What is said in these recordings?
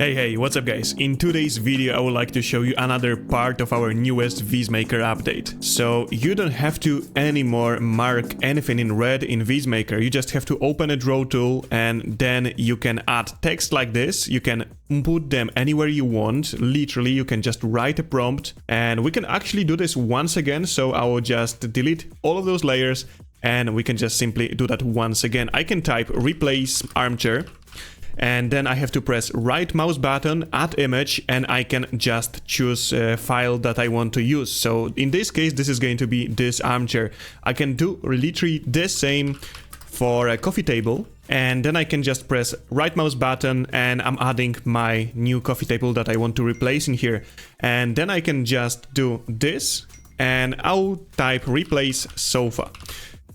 Hey, what's up guys? In today's video I would like to show you another part of our newest Vizmaker update. So you don't have to anymore mark anything in red in Vizmaker, you just have to open a draw tool and then you can add text like this, you can put them anywhere you want, literally you can just write a prompt and we can actually do this once again, so I will just delete all of those layers and we can just simply do that once again. I can type replace armchair. And then I have to press right mouse button, add image, and I can just choose a file that I want to use. So in this case, this is going to be this armchair. I can do literally the same for a coffee table. And then I can just press right mouse button and I'm adding my new coffee table that I want to replace in here. And then I can just do this and I'll type replace sofa.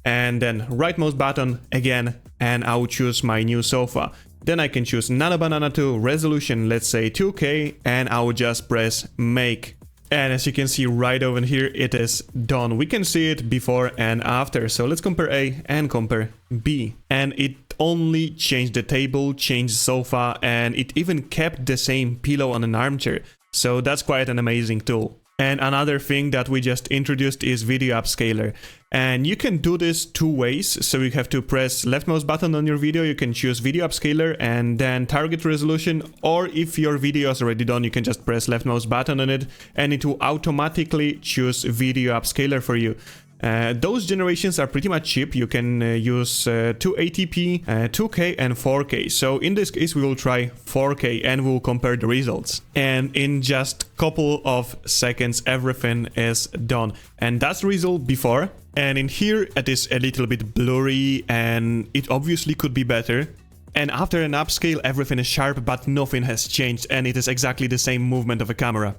And then right mouse button again and I'll choose my new sofa. Then I can choose Nano Banana 2 resolution, let's say 2K, and I will just press make. And as you can see right over here, it is done. We can see it before and after. So let's compare A and compare B. And it only changed the table, changed sofa, and it even kept the same pillow on an armchair. So that's quite an amazing tool. And another thing that we just introduced is video upscaler. And you can do this two ways. So you have to press left mouse button on your video, you can choose video upscaler and then target resolution, or if your video is already done, you can just press left mouse button on it and it will automatically choose video upscaler for you. Those generations are pretty much cheap. You can use 280p, 2K and 4K. So in this case we will try 4K and we'll compare the results. And in just couple of seconds everything is done. And that's the result before. And in here it is a little bit blurry and it obviously could be better. And after an upscale everything is sharp but nothing has changed and it is exactly the same movement of a camera.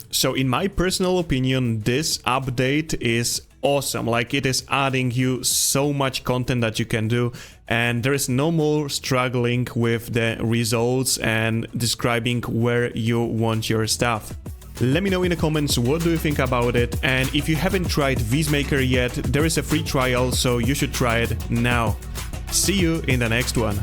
So in my personal opinion, this update is awesome. Like, it is adding you so much content that you can do and there is no more struggling with the results and describing where you want your stuff. Let me know in the comments what do you think about it, and if you haven't tried Vizmaker yet, there is a free trial, so you should try it now. See you in the next one.